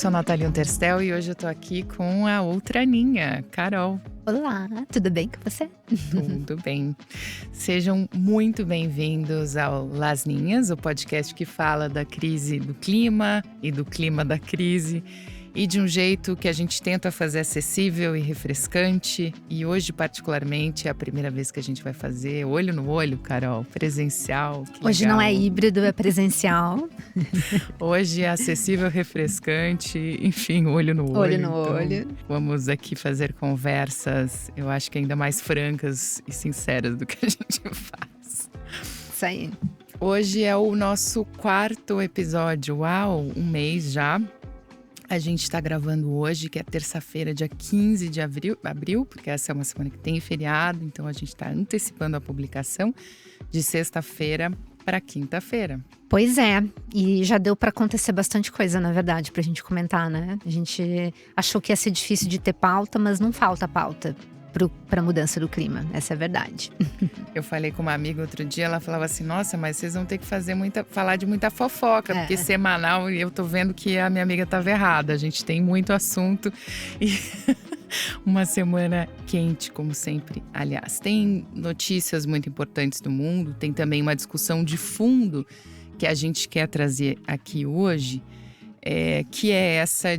sou a Nathalie Unterstel e hoje eu tô aqui com a outra Aninha, Carol. Olá, tudo bem com você? Tudo bem. Sejam muito bem-vindos ao Las Ninhas, o podcast que fala da crise do clima e do clima da crise. E de um jeito que a gente tenta fazer acessível e refrescante. E hoje, particularmente, é a primeira vez que a gente vai fazer olho no olho, Carol, presencial. Hoje não é híbrido, é presencial. Hoje é acessível, refrescante, enfim, olho no olho. Olho no olho. Vamos aqui fazer conversas, eu acho que ainda mais francas e sinceras do que a gente faz. Isso aí. Hoje é o nosso 4º episódio. Uau, um mês já. A gente está gravando hoje, que é terça-feira, dia 15 de abril, porque essa é uma semana que tem feriado, então a gente está antecipando a publicação de sexta-feira para quinta-feira. Pois é, e já deu para acontecer bastante coisa, na verdade, pra gente comentar, né? A gente achou que ia ser difícil de ter pauta, mas não falta pauta para a mudança do clima, essa é a verdade. Eu falei com uma amiga outro dia, ela falava assim, nossa, mas vocês vão ter que falar de muita fofoca, porque semanal eu tô vendo que a minha amiga estava errada, a gente tem muito assunto e uma semana quente, como sempre. Aliás, tem notícias muito importantes do mundo, tem também uma discussão de fundo que a gente quer trazer aqui hoje, que é essa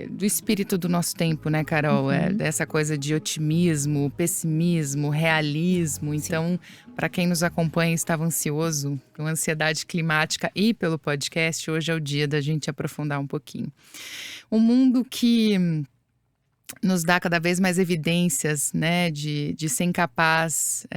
do espírito do nosso tempo, né, Carol? Essa coisa de otimismo, pessimismo, realismo. Então, para quem nos acompanha e estava ansioso com ansiedade climática e pelo podcast, hoje é o dia da gente aprofundar um pouquinho. Um mundo que nos dá cada vez mais evidências, né, de ser incapaz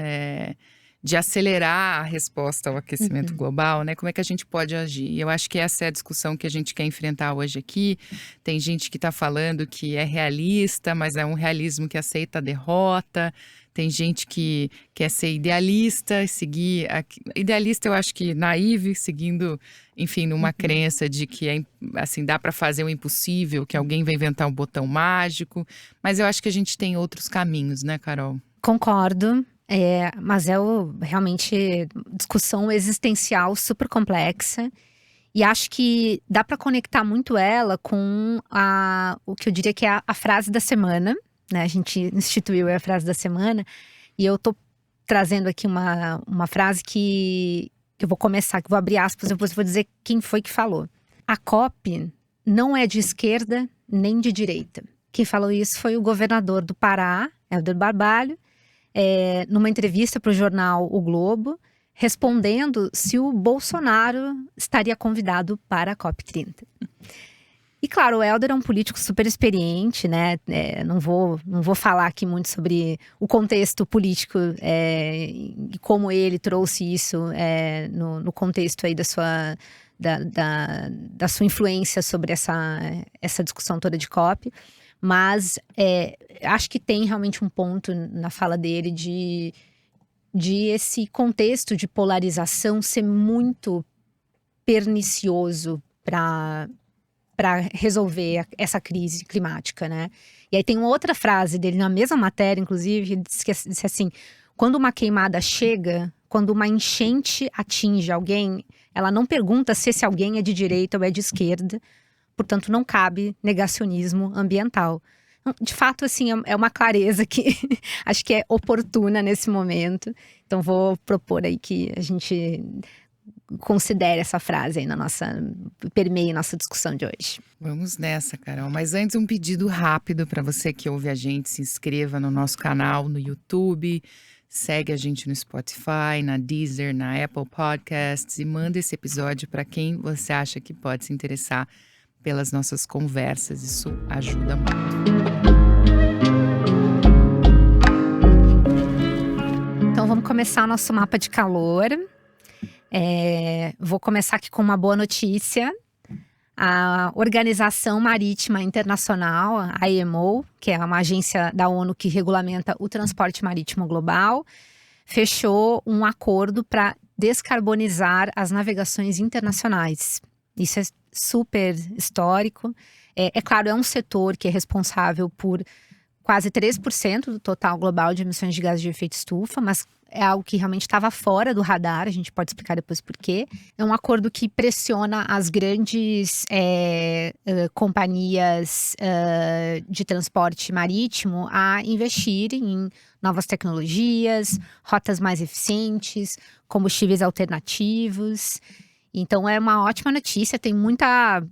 de acelerar a resposta ao aquecimento global, né? Como é que a gente pode agir? E eu acho que essa é a discussão que a gente quer enfrentar hoje aqui. Tem gente que está falando que é realista, mas é um realismo que aceita a derrota. Tem gente que quer ser idealista, idealista eu acho que naive, seguindo, enfim, numa crença de que assim, dá para fazer o impossível, que alguém vai inventar um botão mágico. Mas eu acho que a gente tem outros caminhos, né, Carol? Concordo. Mas realmente discussão existencial super complexa e acho que dá para conectar muito ela com o que eu diria que é a frase da semana, né? A gente instituiu a frase da semana e eu tô trazendo aqui uma frase que eu vou começar, que vou abrir aspas, depois eu vou dizer quem foi que falou. A COP não é de esquerda nem de direita. Quem falou isso foi o governador do Pará, Helder Barbalho, numa entrevista para o jornal O Globo, respondendo se o Bolsonaro estaria convidado para a COP30. E claro, o Helder é um político super experiente, né? Não vou falar aqui muito sobre o contexto político e como ele trouxe isso no contexto aí da sua influência sobre essa discussão toda de COP. Mas acho que tem realmente um ponto na fala dele de esse contexto de polarização ser muito pernicioso para resolver essa crise climática, né? E aí tem uma outra frase dele na mesma matéria, inclusive, que disse assim: quando uma queimada chega, quando uma enchente atinge alguém, ela não pergunta se esse alguém é de direita ou é de esquerda. Portanto, não cabe negacionismo ambiental. De fato, assim, é uma clareza que acho que é oportuna nesse momento. Então, vou propor aí que a gente considere essa frase aí permeie nossa discussão de hoje. Vamos nessa, Carol. Mas antes, um pedido rápido para você que ouve a gente. Se inscreva no nosso canal no YouTube. Segue a gente no Spotify, na Deezer, na Apple Podcasts. E manda esse episódio para quem você acha que pode se interessar pelas nossas conversas, isso ajuda muito. Então vamos começar nosso mapa de calor. Vou começar aqui com uma boa notícia. A Organização Marítima Internacional, a IMO, que é uma agência da ONU que regulamenta o transporte marítimo global, fechou um acordo para descarbonizar as navegações internacionais. Isso é super histórico. Claro, é um setor que é responsável por quase 3% do total global de emissões de gases de efeito estufa, mas é algo que realmente estava fora do radar, a gente pode explicar depois por quê. É um acordo que pressiona as grandes companhias de transporte marítimo a investirem em novas tecnologias, rotas mais eficientes, combustíveis alternativos. Então é uma ótima notícia, tem muita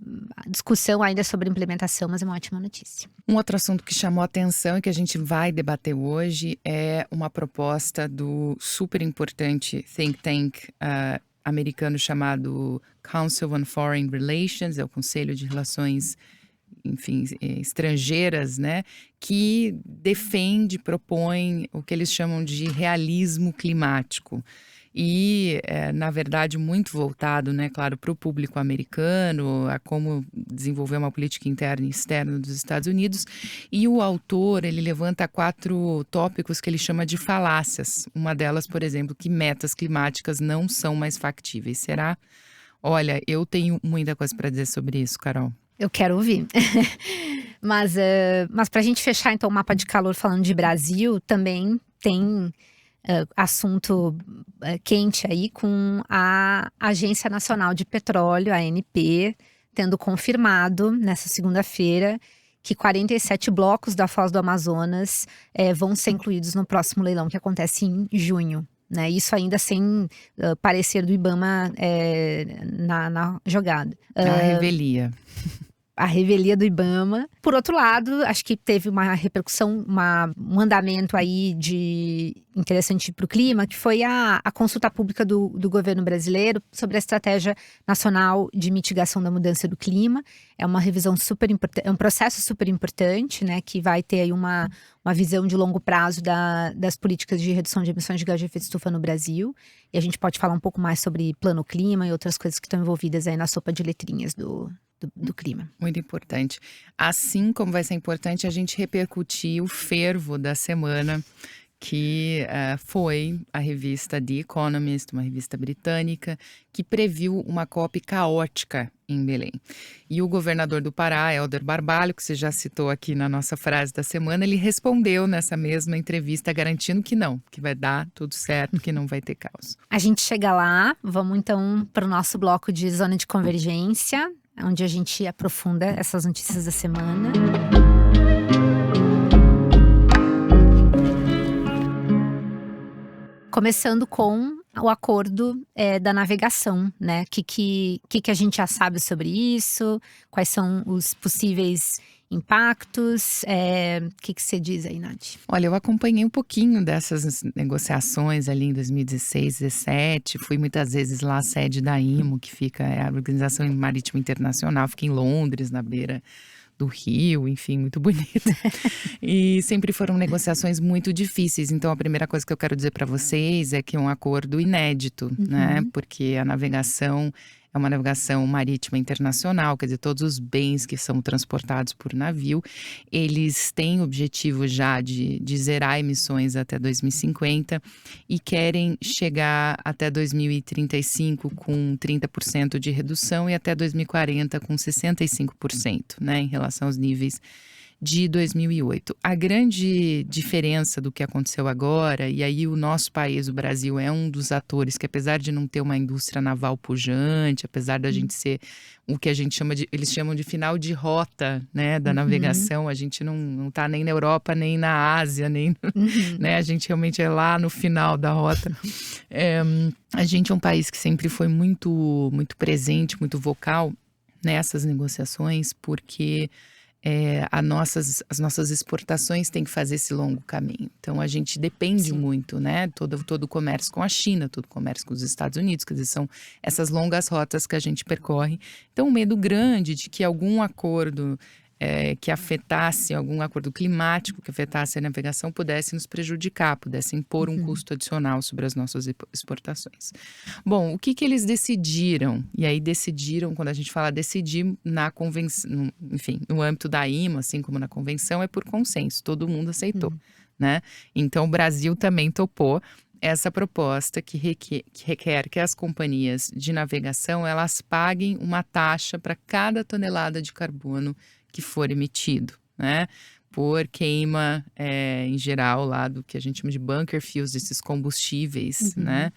discussão ainda sobre implementação, mas é uma ótima notícia. Um outro assunto que chamou a atenção e que a gente vai debater hoje é uma proposta do super importante think tank americano chamado Council on Foreign Relations, é o Conselho de Relações, enfim, estrangeiras, né, que propõe o que eles chamam de realismo climático. E, na verdade, muito voltado, né, claro, para o público americano, a como desenvolver uma política interna e externa dos Estados Unidos. E o autor, ele levanta 4 tópicos que ele chama de falácias. Uma delas, por exemplo, que metas climáticas não são mais factíveis. Será? Olha, eu tenho muita coisa para dizer sobre isso, Carol. Eu quero ouvir. Mas para a gente fechar, então, o mapa de calor falando de Brasil, também tem assunto quente aí com a Agência Nacional de Petróleo, a ANP, tendo confirmado nessa segunda-feira que 47 blocos da Foz do Amazonas vão ser incluídos no próximo leilão que acontece em junho. Né? Isso ainda sem parecer do IBAMA na jogada. A revelia. A revelia do IBAMA. Por outro lado, acho que teve uma repercussão, um andamento aí interessante para o clima, que foi a consulta pública do governo brasileiro sobre a Estratégia Nacional de Mitigação da Mudança do Clima. É uma revisão super importante, é um processo super importante, né, que vai ter aí uma visão de longo prazo das políticas de redução de emissões de gás de efeito estufa no Brasil. E a gente pode falar um pouco mais sobre plano clima e outras coisas que estão envolvidas aí na sopa de letrinhas do clima. Muito importante. Assim como vai ser importante a gente repercutir o fervo da semana, que foi a revista The Economist, uma revista britânica, que previu uma COP caótica em Belém. E o governador do Pará, Helder Barbalho, que você já citou aqui na nossa frase da semana, ele respondeu nessa mesma entrevista garantindo que não, que vai dar tudo certo, que não vai ter caos. A gente chega lá, vamos então para o nosso bloco de Zona de Convergência, onde a gente aprofunda essas notícias da semana. Começando com o acordo da navegação, né? O que a gente já sabe sobre isso? Quais são os possíveis impactos? O que você diz aí, Nath? Olha, eu acompanhei um pouquinho dessas negociações ali em 2016, 2017. Fui muitas vezes lá à sede da IMO, que fica, a Organização Marítima Internacional, fica em Londres, na beira do Rio, enfim, muito bonito. E sempre foram negociações muito difíceis. Então, a primeira coisa que eu quero dizer para vocês é que é um acordo inédito, né? Porque a navegação é uma navegação marítima internacional, quer dizer, todos os bens que são transportados por navio, eles têm o objetivo já de zerar emissões até 2050 e querem chegar até 2035 com 30% de redução e até 2040 com 65%, né, em relação aos níveis de 2008. A grande diferença do que aconteceu agora, e aí o nosso país, o Brasil, é um dos atores que, apesar de não ter uma indústria naval pujante, apesar da gente ser o que a gente chama de, eles chamam de final de rota, né, da navegação, a gente não tá nem na Europa, nem na Ásia, nem, né, a gente realmente é lá no final da rota. A gente é um país que sempre foi muito, muito presente, muito vocal nessas negociações, porque as nossas exportações têm que fazer esse longo caminho. Então, a gente depende muito, né? Todo o comércio com a China, todo o comércio com os Estados Unidos, quer dizer, são essas longas rotas que a gente percorre. Então, um medo grande de que algum acordo que afetasse, algum acordo climático que afetasse a navegação pudesse nos prejudicar, pudesse impor um custo adicional sobre as nossas exportações. Bom, o que eles decidiram? E aí decidiram, quando a gente fala decidir na convenção, enfim, no âmbito da IMO, assim como na convenção, é por consenso, todo mundo aceitou, né? Então o Brasil também topou essa proposta que requer que as companhias de navegação, elas paguem uma taxa para cada tonelada de carbono que for emitido, né? vapor queima, em geral, lá do que a gente chama de bunker fuels, esses combustíveis, né?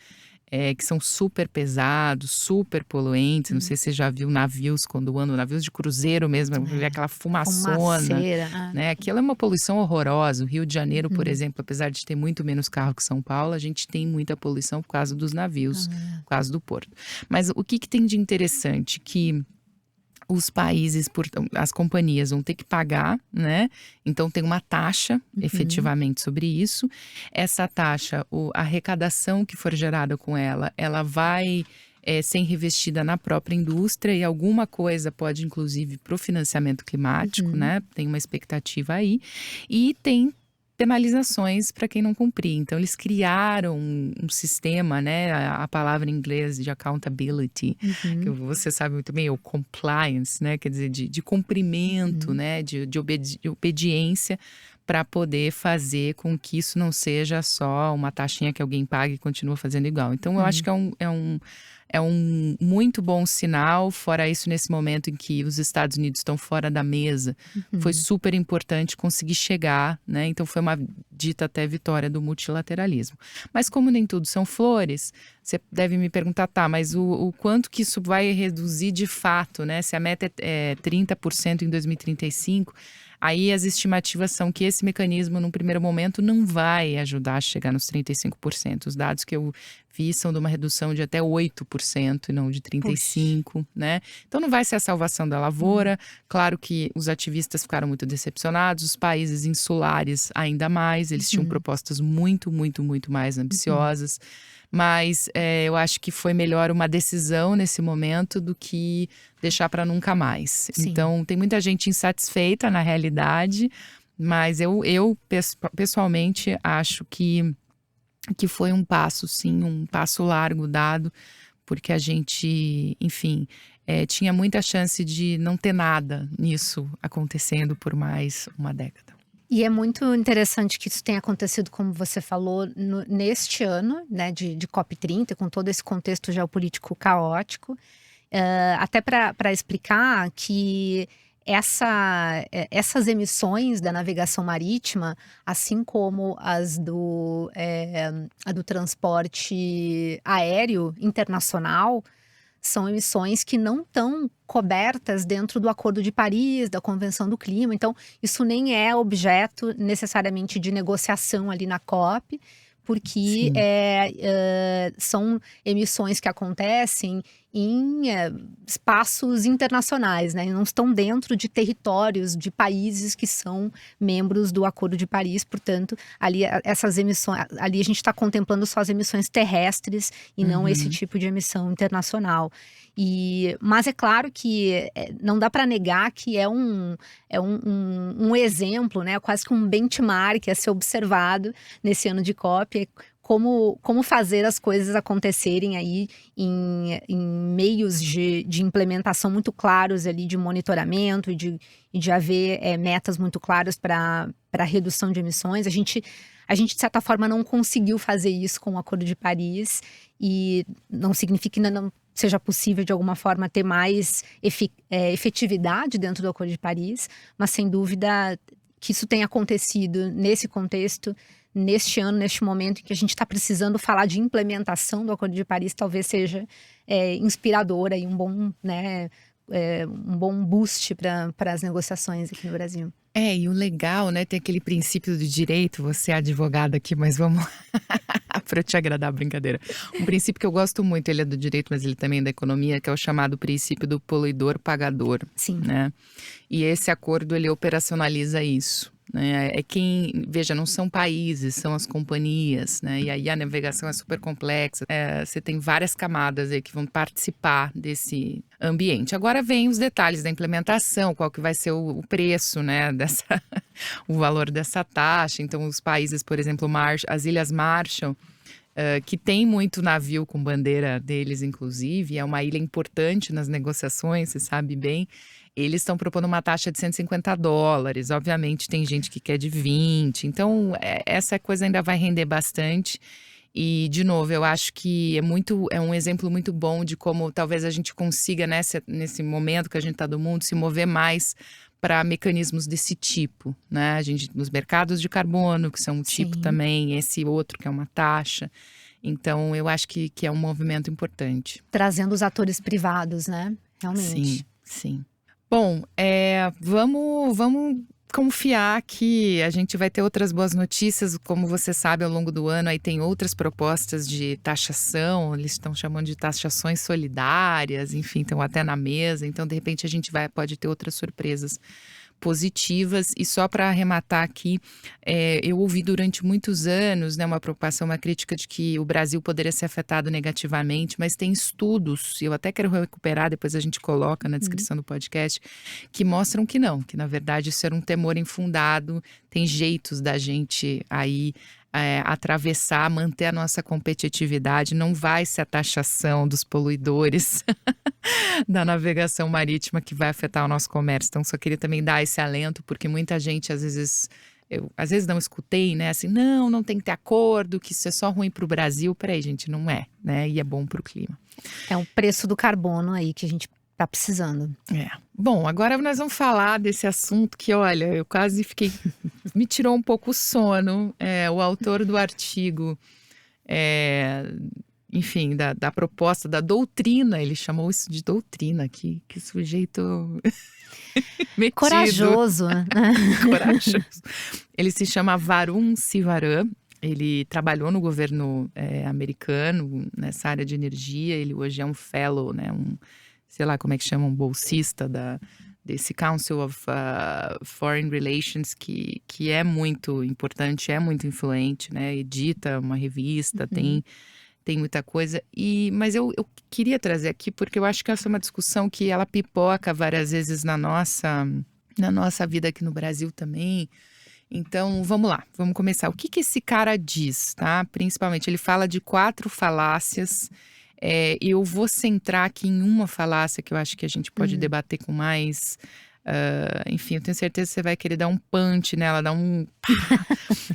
Que são super pesados, super poluentes. Não sei se você já viu navios quando andam, navios de cruzeiro mesmo, vê aquela fumaçona, Fumaceira. né? Aquilo é uma poluição horrorosa. O Rio de Janeiro, por exemplo, apesar de ter muito menos carro que São Paulo, a gente tem muita poluição por causa dos navios, por causa do porto. Mas o que tem de interessante? Que os países, as companhias vão ter que pagar, né? Então tem uma taxa efetivamente sobre isso. Essa taxa, a arrecadação que for gerada com ela, ela vai ser revestida na própria indústria e alguma coisa pode, inclusive, para o financiamento climático, né? Tem uma expectativa aí. E tem penalizações para quem não cumprir. Então, eles criaram um sistema, né? A palavra em inglês de accountability, que você sabe muito bem, o compliance, né? Quer dizer, de cumprimento, né? De obediência para poder fazer com que isso não seja só uma taxinha que alguém paga e continua fazendo igual. Então, eu acho que é um muito bom sinal. Fora isso, nesse momento em que os Estados Unidos estão fora da mesa, foi super importante conseguir chegar, né? Então foi uma dita até vitória do multilateralismo. Mas como nem tudo são flores, você deve me perguntar, tá, mas o quanto que isso vai reduzir de fato, né? Se a meta é 30% em 2035, aí as estimativas são que esse mecanismo, num primeiro momento, não vai ajudar a chegar nos 35%. Os dados que eu vi são de uma redução de até 8% e não de 35%, né? Então não vai ser a salvação da lavoura. Claro que os ativistas ficaram muito decepcionados, os países insulares ainda mais, eles tinham propostas muito, muito, muito mais ambiciosas. Mas eu acho que foi melhor uma decisão nesse momento do que deixar para nunca mais. Sim. Então, tem muita gente insatisfeita na realidade, mas eu pessoalmente acho que foi um passo, sim, um passo largo dado, porque a gente, enfim, tinha muita chance de não ter nada nisso acontecendo por mais uma década. E é muito interessante que isso tenha acontecido, como você falou, neste ano, né, de COP30, com todo esse contexto geopolítico caótico. Até para explicar que essas emissões da navegação marítima, assim como a do transporte aéreo internacional, são emissões que não estão cobertas dentro do Acordo de Paris, da Convenção do Clima. Então, isso nem é objeto necessariamente de negociação ali na COP, porque são emissões que acontecem em espaços internacionais, né? Não estão dentro de territórios de países que são membros do Acordo de Paris. Portanto, ali essas emissões, ali a gente está contemplando só as emissões terrestres e não esse tipo de emissão internacional. Mas é claro que não dá para negar que é um exemplo, né? Quase que um benchmark a ser observado nesse ano de COP. Como fazer as coisas acontecerem aí em meios de implementação muito claros ali, de monitoramento e de haver metas muito claras para redução de emissões. A gente, de certa forma, não conseguiu fazer isso com o Acordo de Paris, e não significa que ainda não seja possível, de alguma forma, ter mais efetividade dentro do Acordo de Paris, mas, sem dúvida, que isso tenha acontecido nesse contexto, neste ano, neste momento em que a gente está precisando falar de implementação do Acordo de Paris, talvez seja inspiradora e um bom, né, um bom boost para as negociações aqui no Brasil. E o legal, né, tem aquele princípio do direito, você é advogada aqui, mas vamos para eu te agradar, brincadeira. Um princípio que eu gosto muito, ele é do direito, mas ele também é da economia, que é o chamado princípio do poluidor-pagador. Sim. Né? E esse acordo, ele operacionaliza isso. Né? Veja, não são países, são as companhias, né? E aí a navegação é super complexa. Você tem várias camadas aí que vão participar desse ambiente. Agora vem os detalhes da implementação, qual que vai ser o preço, né? O valor dessa taxa. Então, os países, por exemplo, as Ilhas Marshall, que tem muito navio com bandeira deles, inclusive, é uma ilha importante nas negociações, você sabe bem. Eles estão propondo uma taxa de $150. Obviamente, tem gente que quer de 20. Então, essa coisa ainda vai render bastante. E, de novo, eu acho que é um exemplo muito bom de como talvez a gente consiga, nesse momento que a gente está do mundo, se mover mais para mecanismos desse tipo, né? A gente, nos mercados de carbono, que são um tipo também, esse outro que é uma taxa. Então, eu acho que é um movimento importante. Trazendo os atores privados, né? Realmente. Sim. Bom, vamos confiar que a gente vai ter outras boas notícias. Como você sabe, ao longo do ano aí tem outras propostas de taxação. Eles estão chamando de taxações solidárias, enfim, estão até na mesa. Então, de repente, a gente pode ter outras surpresas positivas. E só para arrematar aqui, eu ouvi durante muitos anos, né, uma preocupação, uma crítica de que o Brasil poderia ser afetado negativamente, mas tem estudos, eu até quero recuperar, depois a gente coloca na descrição do podcast, que mostram que não, que na verdade isso era um temor infundado, tem jeitos da gente aí atravessar, manter a nossa competitividade, não vai ser a taxação dos poluidores da navegação marítima que vai afetar o nosso comércio. Então, só queria também dar esse alento, porque muita gente, às vezes não escutei, né? Assim, não tem que ter acordo, que isso é só ruim para o Brasil. Peraí, gente, não é, né? E é bom para o clima. É o preço do carbono aí que a gente tá precisando. Bom, agora nós vamos falar desse assunto que, olha, eu quase fiquei... me tirou um pouco o sono. O autor do artigo... enfim, da proposta, da doutrina, ele chamou isso de doutrina, que sujeito metido. Corajoso. Corajoso. Ele se chama Varun Sivaram, ele trabalhou no governo americano, nessa área de energia, ele hoje é um fellow, né, sei lá como é que chama, um bolsista desse Council of Foreign Relations, que é muito importante, é muito influente, né, edita uma revista, tem muita coisa, mas eu queria trazer aqui porque eu acho que essa é uma discussão que ela pipoca várias vezes na nossa vida aqui no Brasil também. Então, vamos lá, vamos começar. O que esse cara diz, tá? Principalmente, ele fala de 4 falácias. Eu vou centrar aqui em uma falácia que eu acho que a gente pode debater com mais... enfim, eu tenho certeza que você vai querer dar um punch nela, dar um...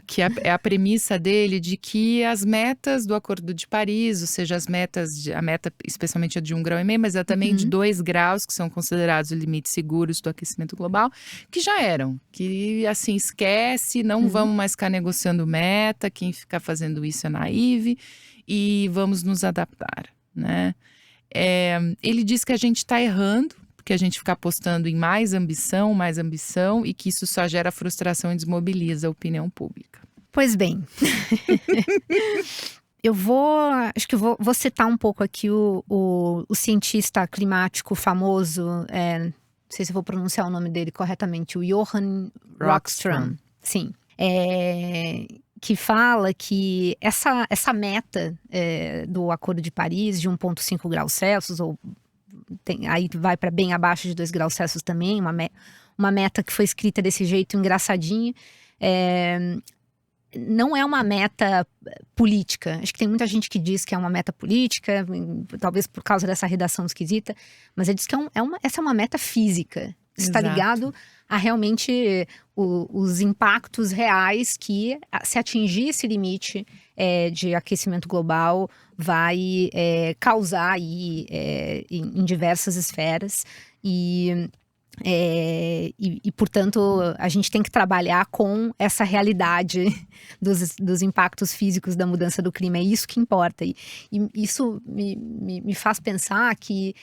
que é a premissa dele de que as metas do Acordo de Paris, ou seja, a meta especialmente a de 1,5 grau, mas também de 2 graus, que são considerados os limites seguros do aquecimento global, que já eram, que assim, esquece, não vamos mais ficar negociando meta, quem ficar fazendo isso é naive, e vamos nos adaptar, né? Ele diz que a gente está errando, que a gente fica apostando em mais ambição, e que isso só gera frustração e desmobiliza a opinião pública. Pois bem, acho que vou citar um pouco aqui o cientista climático famoso, não sei se eu vou pronunciar o nome dele corretamente, o Johan Rockström. Sim, que fala que essa meta do Acordo de Paris de 1,5 graus Celsius, ou aí vai para bem abaixo de 2 graus Celsius também, uma meta que foi escrita desse jeito engraçadinho, não é uma meta política. Acho que tem muita gente que diz que é uma meta política, talvez por causa dessa redação esquisita, mas ele diz que essa é uma meta física. Está ligado a realmente os impactos reais que, se atingir esse limite de aquecimento global, vai causar aí, em diversas esferas. E, portanto, a gente tem que trabalhar com essa realidade dos impactos físicos da mudança do clima. É isso que importa. E isso me faz pensar que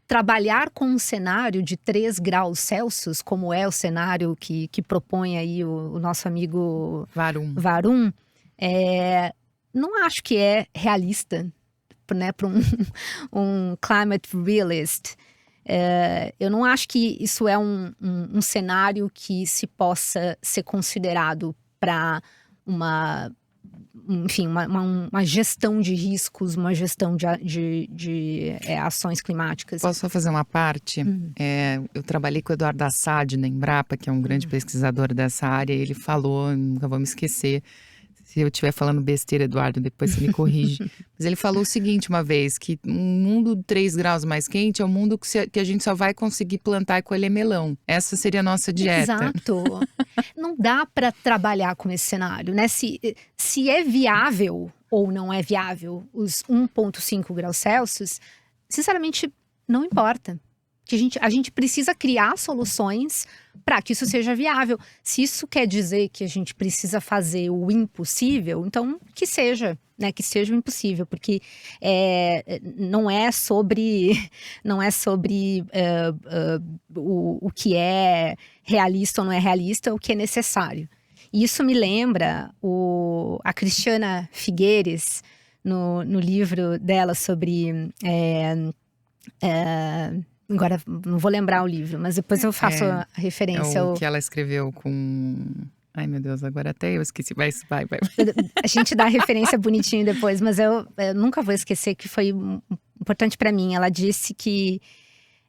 trabalhar com um cenário de 3 graus Celsius, como é o cenário que propõe aí o nosso amigo Varun, não acho que é realista, né, para um climate realist. Eu não acho que isso é um cenário que se possa ser considerado para uma gestão de riscos, uma gestão de ações climáticas. Posso só fazer uma parte? Eu trabalhei com o Eduardo Assad na Embrapa, que é um grande pesquisador dessa área, e ele falou, nunca vou me esquecer, se eu estiver falando besteira, Eduardo, depois você me corrige. Mas ele falou o seguinte uma vez, que um mundo de 3 graus mais quente é um mundo que a gente só vai conseguir plantar e colher melão. Essa seria a nossa dieta. Exato. Não dá para trabalhar com esse cenário, né? Se é viável ou não é viável os 1,5 graus Celsius, sinceramente, não importa. que a gente precisa criar soluções para que isso seja viável. Se isso quer dizer que a gente precisa fazer o impossível, então que seja, né? Que seja o impossível, porque não é sobre o que é realista ou não é realista, o que é necessário. E isso me lembra a Cristiana Figueires, no livro dela sobre… agora não vou lembrar o livro, mas depois eu faço a referência. É o que ela escreveu com… Ai, meu Deus, agora até eu esqueci. Vai. A gente dá a referência bonitinho depois, mas eu nunca vou esquecer que foi importante para mim. Ela disse que…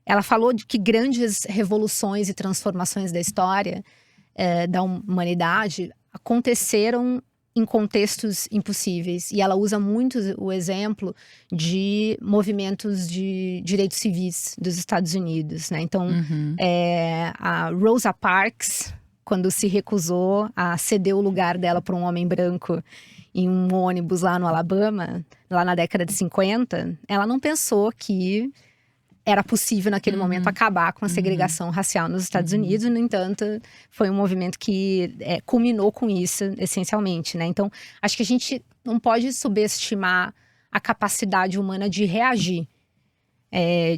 Ela falou de que grandes revoluções e transformações da história da humanidade aconteceram em contextos impossíveis. E ela usa muito o exemplo de movimentos de direitos civis dos Estados Unidos, né? Então, a Rosa Parks, quando se recusou a ceder o lugar dela para um homem branco em um ônibus lá no Alabama, lá na década de 50, ela não pensou que era possível naquele momento acabar com a segregação racial nos Estados Unidos. No entanto, foi um movimento que culminou com isso, essencialmente, né? Então, acho que a gente não pode subestimar a capacidade humana de reagir,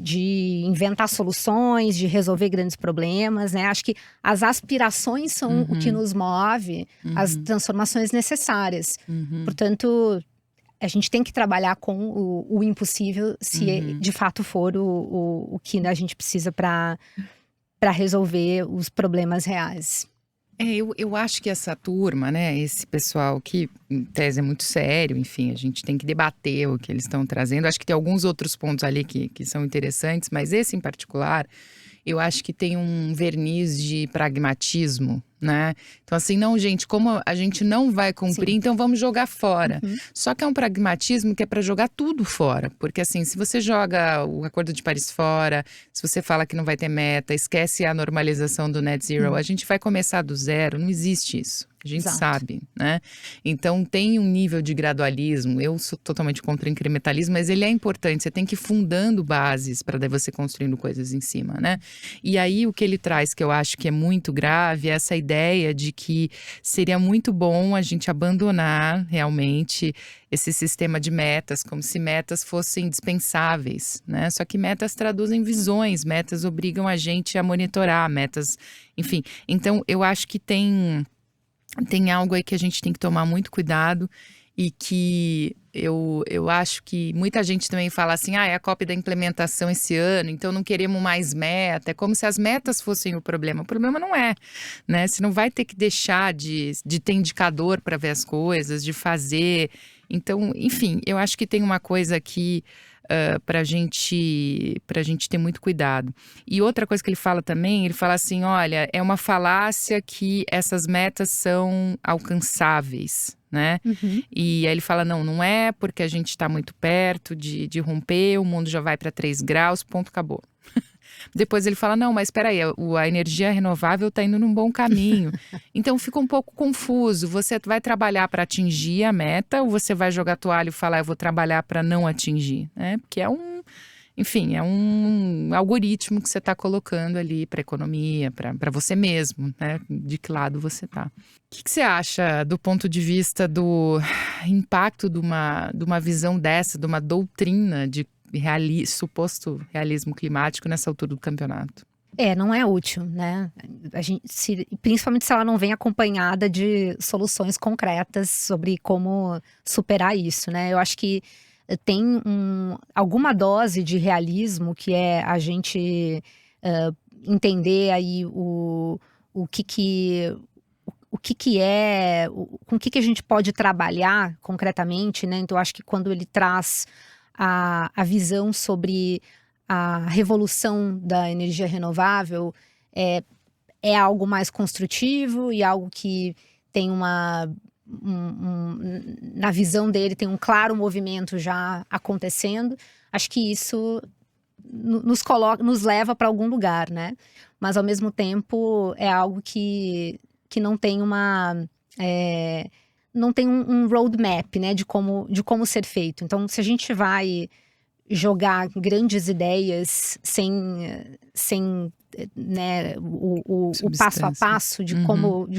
de inventar soluções, de resolver grandes problemas, né? Acho que as aspirações são o que nos move, as transformações necessárias. Portanto, a gente tem que trabalhar com o impossível, se de fato for o que a gente precisa para resolver os problemas reais. Eu acho que essa turma, né, esse pessoal que em tese é muito sério, enfim, a gente tem que debater o que eles estão trazendo. Acho que tem alguns outros pontos ali que são interessantes, mas esse em particular, eu acho que tem um verniz de pragmatismo, né? Então assim, não, gente, como a gente não vai cumprir, então vamos jogar fora. Só que é um pragmatismo que é para jogar tudo fora. Porque assim, se você joga o Acordo de Paris fora, se você fala que não vai ter meta, esquece a normalização do net zero, a gente vai começar do zero, não existe isso. A gente sabe, né? Então tem um nível de gradualismo. Eu sou totalmente contra o incrementalismo, mas ele é importante. Você tem que ir fundando bases para daí você construindo coisas em cima, né? E aí o que ele traz, que eu acho que é muito grave, é essa ideia de que seria muito bom a gente abandonar realmente esse sistema de metas, como se metas fossem dispensáveis, né? Só que metas traduzem visões, metas obrigam a gente a monitorar, metas, enfim. Então eu acho que tem algo aí que a gente tem que tomar muito cuidado e que eu acho que muita gente também fala assim, é a cópia da implementação esse ano, então não queremos mais meta, é como se as metas fossem o problema não é, né? Você não vai ter que deixar de ter indicador para ver as coisas, de fazer, então, enfim, eu acho que tem uma coisa aqui para a gente ter muito cuidado. E outra coisa que ele fala também, ele fala assim, olha, é uma falácia que essas metas são alcançáveis, né? E aí ele fala, não é porque a gente está muito perto de romper, o mundo já vai para 3 graus, ponto, acabou. Depois ele fala, não, mas espera aí, a energia renovável está indo num bom caminho. Então fica um pouco confuso, você vai trabalhar para atingir a meta ou você vai jogar toalha e falar, eu vou trabalhar para não atingir, né? Porque é um algoritmo que você está colocando ali para a economia, para você mesmo, né? De que lado você está. O que você acha do ponto de vista do impacto de uma visão dessa, de uma doutrina de suposto realismo climático nessa altura do campeonato? Não é útil, né? Principalmente se ela não vem acompanhada de soluções concretas sobre como superar isso, né? Eu acho que tem alguma dose de realismo, que é a gente entender aí com o que a gente pode trabalhar concretamente, né? Então, eu acho que quando ele traz a visão sobre a revolução da energia renovável, é algo mais construtivo e algo que tem na visão dele, tem um claro movimento já acontecendo. Acho que isso nos leva para algum lugar, né? Mas ao mesmo tempo é algo que não tem não tem um roadmap, né, de como ser feito. Então, se a gente vai jogar grandes ideias sem né, o passo a passo de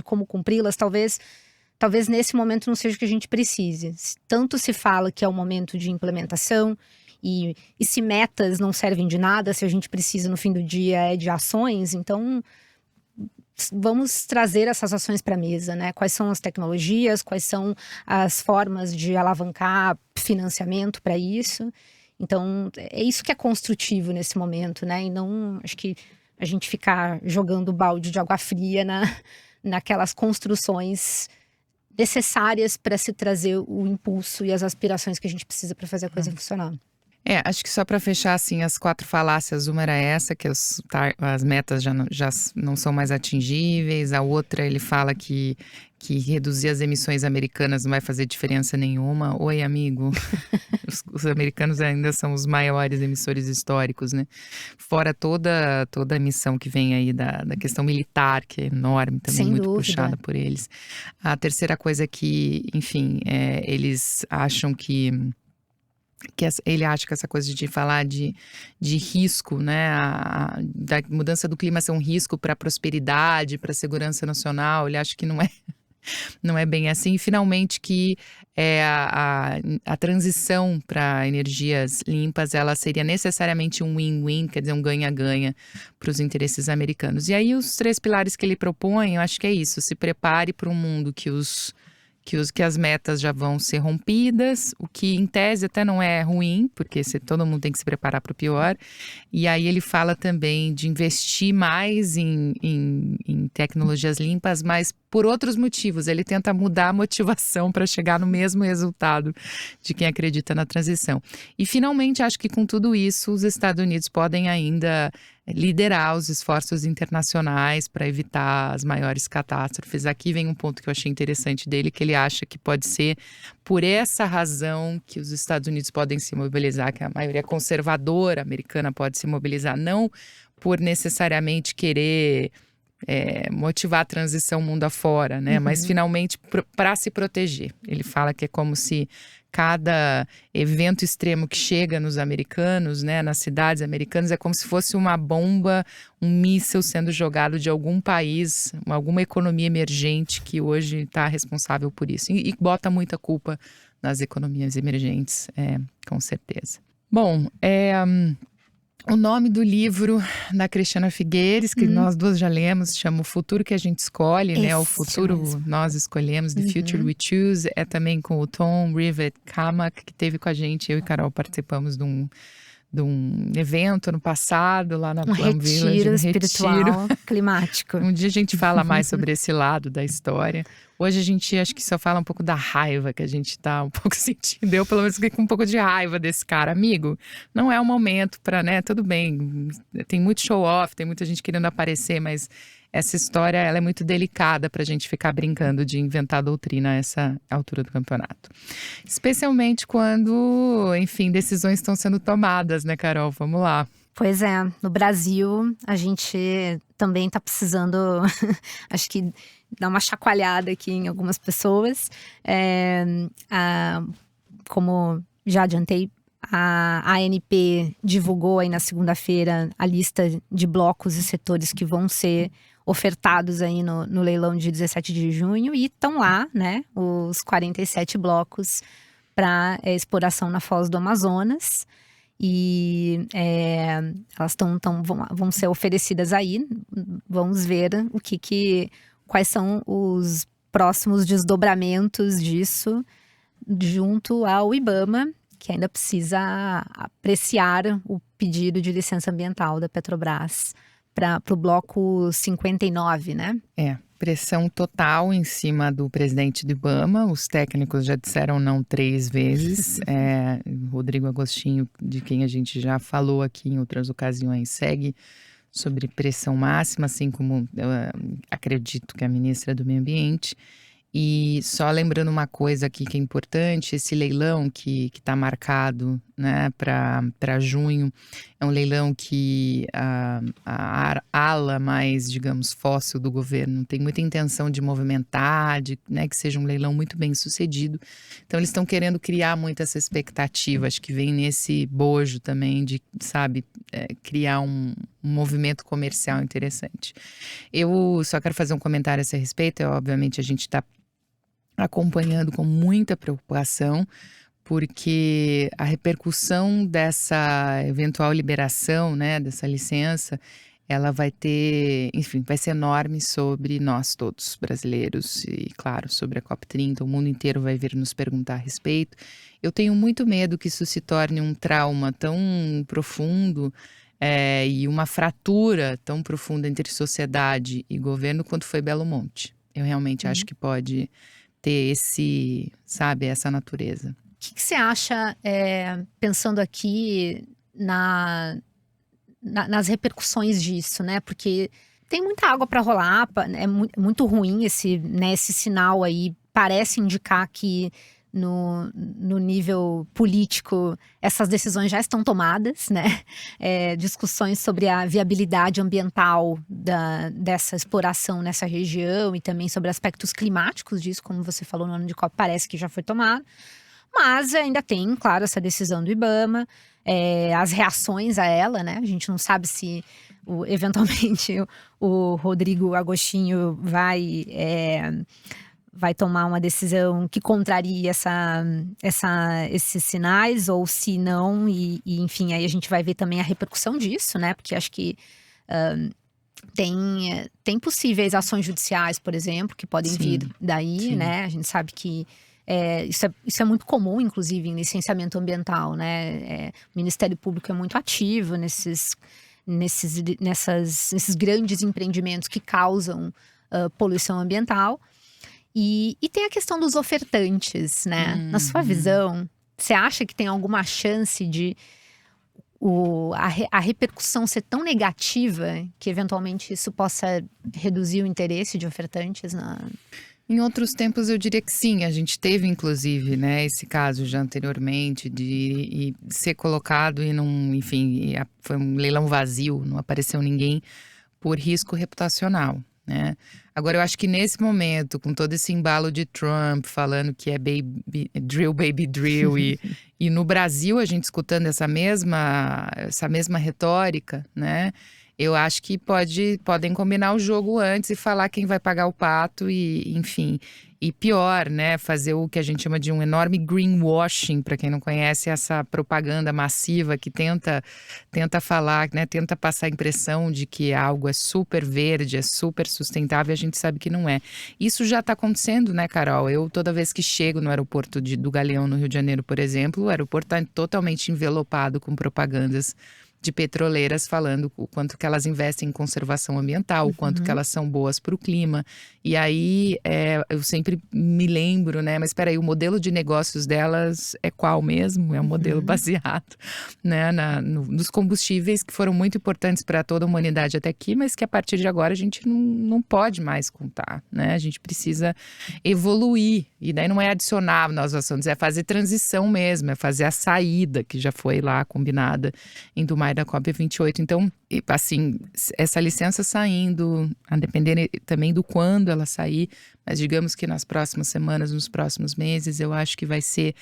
como cumpri-las, talvez nesse momento não seja o que a gente precise. Tanto se fala que é o momento de implementação, e se metas não servem de nada, se a gente precisa no fim do dia de ações, então vamos trazer essas ações para a mesa, né? Quais são as tecnologias, quais são as formas de alavancar financiamento para isso. Então, é isso que é construtivo nesse momento, né? E não, acho que a gente ficar jogando balde de água fria naquelas construções necessárias para se trazer o impulso e as aspirações que a gente precisa para fazer a coisa funcionar. Acho que só para fechar, assim, as 4 falácias, uma era essa, que as metas já não são mais atingíveis. A outra, ele fala que reduzir as emissões americanas não vai fazer diferença nenhuma. Oi, amigo. Os americanos ainda são os maiores emissores históricos, né? Fora toda a emissão que vem aí da questão militar, que é enorme também, Sem muito dúvida. puxada por eles. A terceira coisa é que, enfim, eles acham ele acha que essa coisa de falar de risco, né, da mudança do clima ser um risco para a prosperidade, para a segurança nacional, ele acha que não é bem assim. E finalmente que a transição para energias limpas, ela seria necessariamente um win-win, quer dizer, um ganha-ganha para os interesses americanos. E aí os 3 pilares que ele propõe, eu acho que é isso: se prepare para um mundo que as metas já vão ser rompidas, o que em tese até não é ruim, porque todo mundo tem que se preparar para o pior. E aí ele fala também de investir mais em tecnologias limpas, mas por outros motivos. Ele tenta mudar a motivação para chegar no mesmo resultado de quem acredita na transição. E finalmente, acho que com tudo isso, os Estados Unidos podem ainda liderar os esforços internacionais para evitar as maiores catástrofes. Aqui vem um ponto que eu achei interessante dele, que ele acha que pode ser por essa razão que os Estados Unidos podem se mobilizar, que a maioria conservadora americana pode se mobilizar, não por necessariamente querer motivar a transição mundo afora, né? Mas finalmente para se proteger. Ele fala que é como se cada evento extremo que chega nos americanos, né, nas cidades americanas, é como se fosse uma bomba, um míssil sendo jogado de algum país, alguma economia emergente que hoje está responsável por isso. E bota muita culpa nas economias emergentes, com certeza. Bom, o nome do livro da Cristiana Figueires, que nós duas já lemos, chama O Futuro que a gente escolhe, né? O futuro nós escolhemos, The Future We Choose. É também com o Tom Rivet Kamak, que teve com a gente. Eu e Carol participamos de um evento no passado, lá na Plum Village. Um espiritual climático. Um dia a gente fala mais sobre esse lado da história. Hoje a gente acho que só fala um pouco da raiva que a gente tá um pouco sentindo. Eu pelo menos fiquei com um pouco de raiva desse cara. Amigo, não é o momento para, né? Tudo bem, tem muito show-off, tem muita gente querendo aparecer, mas essa história ela é muito delicada pra gente ficar brincando de inventar doutrina a essa altura do campeonato. Especialmente quando, enfim, decisões estão sendo tomadas, né, Carol? Vamos lá. Pois é, no Brasil a gente também tá precisando, acho que dar uma chacoalhada aqui em algumas pessoas. Como já adiantei, a ANP divulgou aí na segunda-feira a lista de blocos e setores que vão ser ofertados aí no leilão de 17 de junho e estão lá, né, os 47 blocos para exploração na Foz do Amazonas. E elas vão ser oferecidas aí. Vamos ver quais são os próximos desdobramentos disso junto ao IBAMA, que ainda precisa apreciar o pedido de licença ambiental da Petrobras para o bloco 59, né? Pressão total em cima do presidente do IBAMA. Os técnicos já disseram não 3 vezes. Rodrigo Agostinho, de quem a gente já falou aqui em outras ocasiões, segue sobre pressão máxima, assim como eu acredito que a ministra do Meio Ambiente. E só lembrando uma coisa aqui que é importante, esse leilão que está marcado né, para junho. É um leilão que a ala mais, digamos, fóssil do governo tem muita intenção de movimentar, né, que seja um leilão muito bem sucedido. Então eles estão querendo criar muito essa expectativa, acho que vem nesse bojo também de, sabe, criar um movimento comercial interessante. Eu só quero fazer um comentário a esse respeito. Obviamente a gente está acompanhando com muita preocupação, porque a repercussão dessa eventual liberação, né, dessa licença, ela vai ter, enfim, vai ser enorme sobre nós todos, brasileiros, e claro, sobre a COP30, o mundo inteiro vai vir nos perguntar a respeito. Eu tenho muito medo que isso se torne um trauma tão profundo, e uma fratura tão profunda entre sociedade e governo quanto foi Belo Monte. Eu realmente acho que pode ter essa natureza. O que você acha, pensando aqui nas repercussões disso, né? Porque tem muita água para rolar, é muito ruim esse sinal aí, parece indicar que no nível político essas decisões já estão tomadas, né? Discussões sobre a viabilidade ambiental dessa exploração nessa região e também sobre aspectos climáticos disso, como você falou no ano de COP, parece que já foi tomado. Mas ainda tem, claro, essa decisão do IBAMA, as reações a ela, né? A gente não sabe se, eventualmente, o Rodrigo Agostinho vai tomar uma decisão que contraria esses sinais, ou se não, e enfim, aí a gente vai ver também a repercussão disso, né? Porque acho que tem possíveis ações judiciais, por exemplo, que podem vir daí, né? A gente sabe que isso é muito comum, inclusive, em licenciamento ambiental, né? O Ministério Público é muito ativo nesses grandes empreendimentos que causam poluição ambiental. E tem a questão dos ofertantes, né? Na sua visão, você acha que tem alguma chance de a repercussão ser tão negativa que eventualmente isso possa reduzir o interesse de ofertantes Em outros tempos eu diria que sim, a gente teve inclusive, né, esse caso já anteriormente de ser colocado foi um leilão vazio, não apareceu ninguém por risco reputacional, né? Agora eu acho que nesse momento, com todo esse embalo de Trump falando que é baby drill e no Brasil a gente escutando essa mesma retórica, né? Eu acho que podem combinar o jogo antes e falar quem vai pagar o pato enfim. E pior, né? Fazer o que a gente chama de um enorme greenwashing, para quem não conhece, essa propaganda massiva que tenta falar, né? Tenta passar a impressão de que algo é super verde, é super sustentável, e a gente sabe que não é. Isso já está acontecendo, né, Carol? Eu, toda vez que chego no aeroporto do Galeão, no Rio de Janeiro, por exemplo, o aeroporto está totalmente envelopado com propagandas de petroleiras falando o quanto que elas investem em conservação ambiental, o quanto que elas são boas para o clima. E aí eu sempre me lembro, né? Mas espera aí, o modelo de negócios delas é qual mesmo? É um modelo baseado, né, nos combustíveis que foram muito importantes para toda a humanidade até aqui, mas que a partir de agora a gente não pode mais contar, né? A gente precisa evoluir. E daí não é adicionar novos assuntos, é fazer transição mesmo, é fazer a saída que já foi lá combinada em Dumai da COP28. Então, assim, essa licença saindo, a depender também do quando ela sair, mas digamos que nas próximas semanas, nos próximos meses, eu acho que vai ser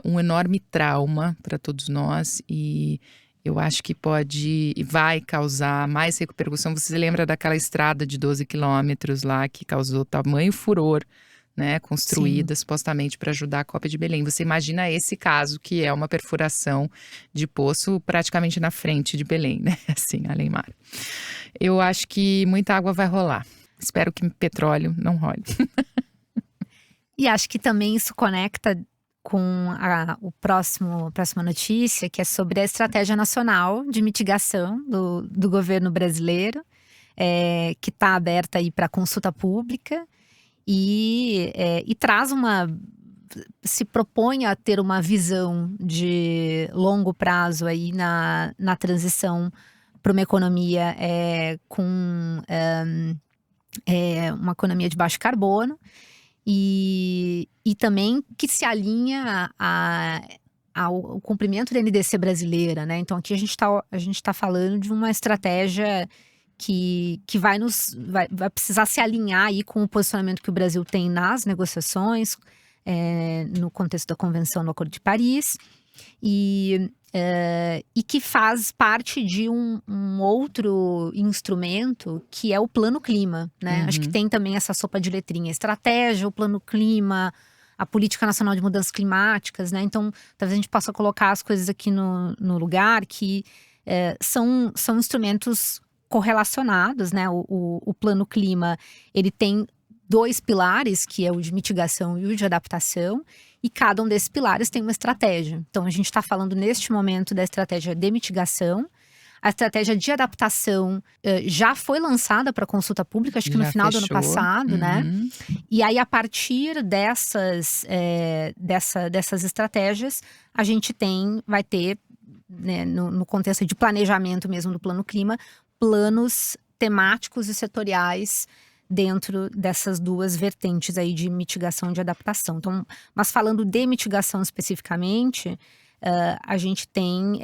um enorme trauma para todos nós e eu acho que vai causar mais repercussão. Você lembra daquela estrada de 12 quilômetros lá que causou tamanho furor, né, construída supostamente para ajudar a Copa de Belém. Você imagina esse caso, que é uma perfuração de poço praticamente na frente de Belém, né? Assim, além mar. Eu acho que muita água vai rolar. Espero que petróleo não role. E acho que também isso conecta com a próxima notícia, que é sobre a Estratégia Nacional de Mitigação do governo brasileiro, que está aberta aí para consulta pública. E se propõe a ter uma visão de longo prazo aí na transição para uma economia com uma economia de baixo carbono e também que se alinha a ao cumprimento da NDC brasileira, né? Então aqui a gente tá falando de uma estratégia que vai precisar se alinhar aí com o posicionamento que o Brasil tem nas negociações, no contexto da Convenção do Acordo de Paris, e que faz parte de um outro instrumento que é o Plano Clima, né? Acho que tem também essa sopa de letrinha, estratégia, o Plano Clima, a Política Nacional de Mudanças Climáticas, né? Então, talvez a gente possa colocar as coisas aqui no lugar que são instrumentos correlacionados, né? O Plano Clima, ele tem 2 pilares, que é o de mitigação e o de adaptação, e cada um desses pilares tem uma estratégia. Então, a gente está falando neste momento da estratégia de mitigação. A estratégia de adaptação já foi lançada para consulta pública, acho que no final do ano passado, né? E aí, a partir dessas estratégias, a gente vai ter, né, no contexto de planejamento mesmo do Plano Clima, planos temáticos e setoriais dentro dessas 2 vertentes aí de mitigação e de adaptação. Então, mas falando de mitigação especificamente, a gente tem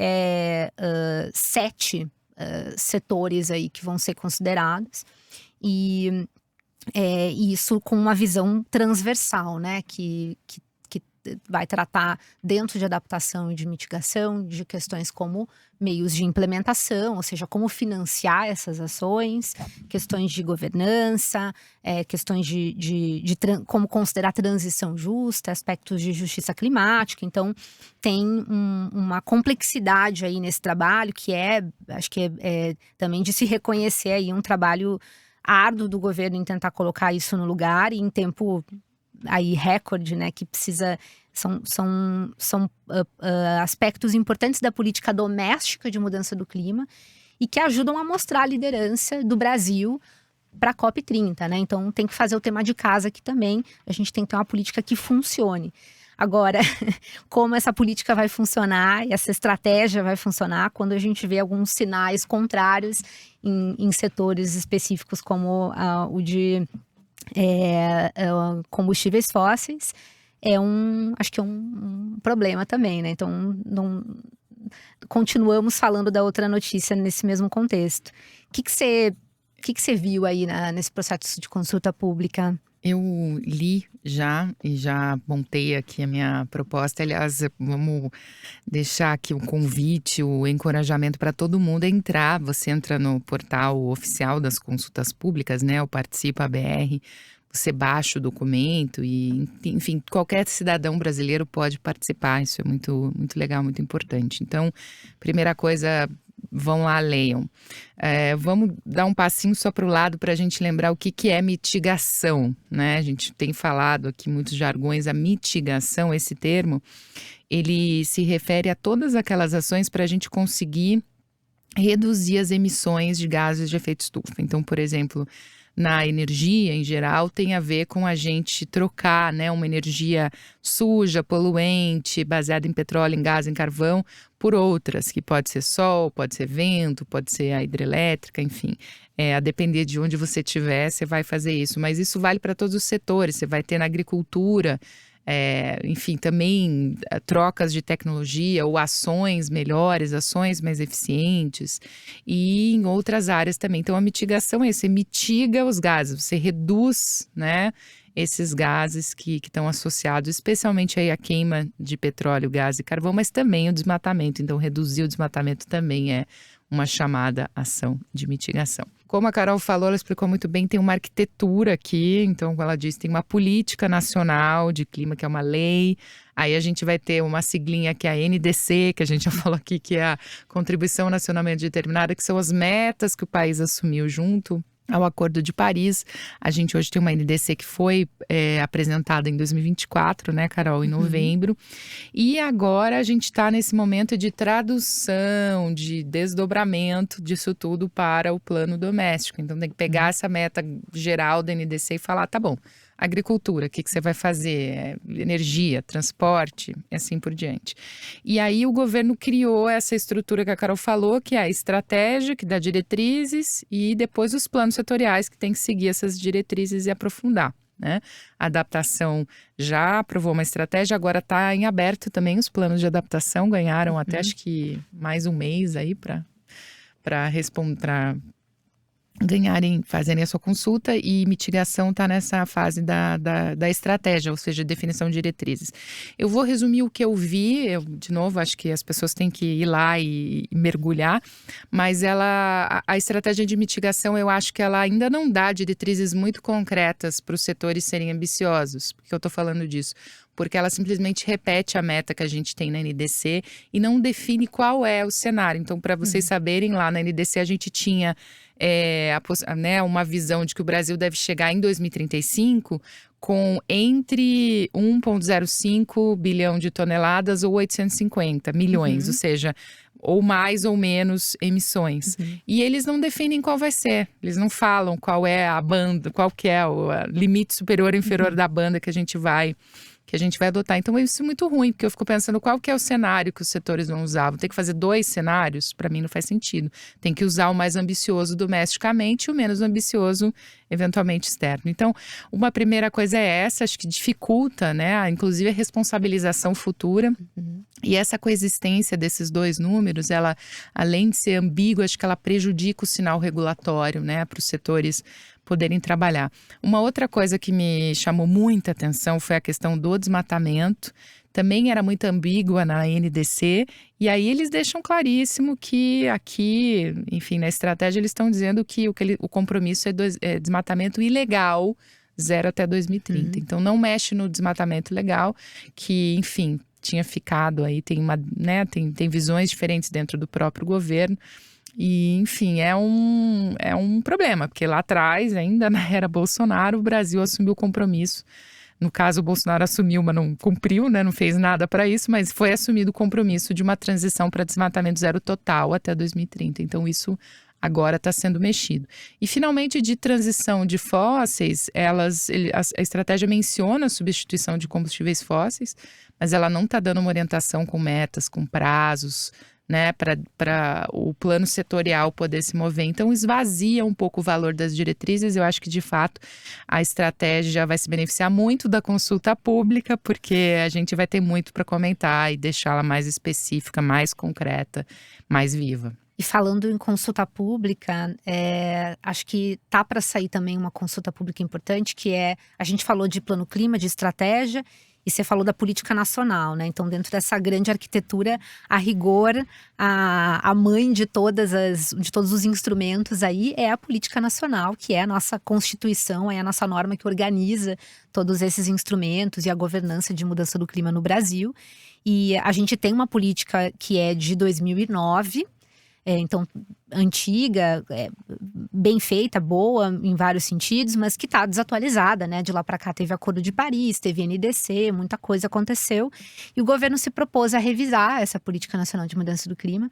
7 setores aí que vão ser considerados, e isso com uma visão transversal, né, que vai tratar, dentro de adaptação e de mitigação, de questões como meios de implementação, ou seja, como financiar essas ações, questões de governança, questões de como considerar transição justa, aspectos de justiça climática. Então, tem uma complexidade aí nesse trabalho, que acho que é também de se reconhecer aí um trabalho árduo do governo em tentar colocar isso no lugar, e em tempo aí recorde, né, que precisa, são aspectos importantes da política doméstica de mudança do clima e que ajudam a mostrar a liderança do Brasil para a COP30, né? Então tem que fazer o tema de casa aqui também, a gente tem que ter uma política que funcione. Agora, como essa política vai funcionar e essa estratégia vai funcionar quando a gente vê alguns sinais contrários em setores específicos como o de combustíveis fósseis, acho que é um problema também, né? Então, continuamos falando da outra notícia nesse mesmo contexto. O que você viu aí nesse processo de consulta pública? Eu li já e já montei aqui a minha proposta. Aliás, vamos deixar aqui o convite, o encorajamento para todo mundo a entrar. Você entra no portal oficial das consultas públicas, né? O Participa BR. Você baixa o documento e, enfim, qualquer cidadão brasileiro pode participar. Isso é muito, muito legal, muito importante. Então, primeira coisa, vão lá, leiam. Vamos dar um passinho só para o lado para a gente lembrar o que é mitigação, né? A gente tem falado aqui muitos jargões. A mitigação, esse termo, ele se refere a todas aquelas ações para a gente conseguir reduzir as emissões de gases de efeito estufa. Então, por exemplo, na energia em geral, tem a ver com a gente trocar, né, uma energia suja, poluente, baseada em petróleo, em gás, em carvão, por outras, que pode ser sol, pode ser vento, pode ser a hidrelétrica, enfim. A depender de onde você estiver, você vai fazer isso. Mas isso vale para todos os setores. Você vai ter na agricultura, enfim, também trocas de tecnologia ou ações melhores, ações mais eficientes, e em outras áreas também. Então, a mitigação você mitiga os gases, você reduz, né, esses gases que estão associados, especialmente aí a queima de petróleo, gás e carvão, mas também o desmatamento. Então, reduzir o desmatamento também é uma chamada ação de mitigação. Como a Carol falou, ela explicou muito bem, tem uma arquitetura aqui, então, como ela disse, tem uma política nacional de clima, que é uma lei, aí a gente vai ter uma siglinha que é a NDC, que a gente já falou aqui, que é a Contribuição Nacionalmente Determinada, que são as metas que o país assumiu junto ao Acordo de Paris. A gente hoje tem uma NDC que foi apresentada em 2024, né, Carol, em novembro. E agora a gente está nesse momento de tradução, de desdobramento disso tudo para o plano doméstico. Então tem que pegar essa meta geral da NDC e falar, tá bom, agricultura, o que você vai fazer? Energia, transporte, e assim por diante. E aí o governo criou essa estrutura que a Carol falou, que é a estratégia, que dá diretrizes, e depois os planos setoriais, que tem que seguir essas diretrizes e aprofundar, né? A adaptação já aprovou uma estratégia, agora está em aberto também os planos de adaptação, ganharam até acho que mais um mês aí para responder, para fazerem a sua consulta, e mitigação está nessa fase da estratégia, ou seja, definição de diretrizes. Eu vou resumir o que eu vi, de novo, acho que as pessoas têm que ir lá e mergulhar, mas a estratégia de mitigação, eu acho que ela ainda não dá diretrizes muito concretas para os setores serem ambiciosos. Por que eu estou falando disso? Porque ela simplesmente repete a meta que a gente tem na NDC e não define qual é o cenário. Então, para vocês saberem, lá na NDC a gente tinha uma visão de que o Brasil deve chegar em 2035 com entre 1,05 bilhão de toneladas ou 850 milhões, ou seja, ou mais ou menos emissões. E eles não definem qual vai ser, eles não falam qual é a banda, qual que é o limite superior ou inferior da banda que a gente vai adotar. Então isso é muito ruim, porque eu fico pensando qual que é o cenário que os setores vão usar. Vou ter que fazer 2 cenários? Para mim não faz sentido. Tem que usar o mais ambicioso domesticamente e o menos ambicioso eventualmente externo. Então, uma primeira coisa é essa, acho que dificulta, né, inclusive a responsabilização futura. E essa coexistência desses 2 números, ela, além de ser ambígua, acho que ela prejudica o sinal regulatório, né, para os setores poderem trabalhar. Uma outra coisa que me chamou muita atenção foi a questão do desmatamento. Também era muito ambígua na NDC, e aí eles deixam claríssimo que aqui, enfim, na estratégia eles estão dizendo que o compromisso é desmatamento ilegal, 0 até 2030. Então não mexe no desmatamento legal, que, enfim, tinha ficado aí, tem visões diferentes dentro do próprio governo. E, enfim, é um problema, porque lá atrás, ainda na era Bolsonaro, o Brasil assumiu o compromisso. No caso, o Bolsonaro assumiu, mas não cumpriu, né? Não fez nada para isso, mas foi assumido o compromisso de uma transição para desmatamento zero total até 2030. Então, isso agora está sendo mexido. E, finalmente, de transição de fósseis, a estratégia menciona a substituição de combustíveis fósseis, mas ela não está dando uma orientação com metas, com prazos, né, para o plano setorial poder se mover. Então esvazia um pouco o valor das diretrizes. Eu acho que de fato a estratégia vai se beneficiar muito da consulta pública, porque a gente vai ter muito para comentar e deixá-la mais específica, mais concreta, mais viva. E falando em consulta pública, acho que tá para sair também uma consulta pública importante, que a gente falou de plano clima, de estratégia, e você falou da política nacional, né? Então, dentro dessa grande arquitetura, a rigor, a mãe de todos os instrumentos aí é a política nacional, que é a nossa Constituição, é a nossa norma que organiza todos esses instrumentos e a governança de mudança do clima no Brasil. E a gente tem uma política que é de 2009, então antiga, bem feita, boa em vários sentidos, mas que está desatualizada, né? De lá para cá teve Acordo de Paris, teve NDC, muita coisa aconteceu, e o governo se propôs a revisar essa política nacional de mudança do clima,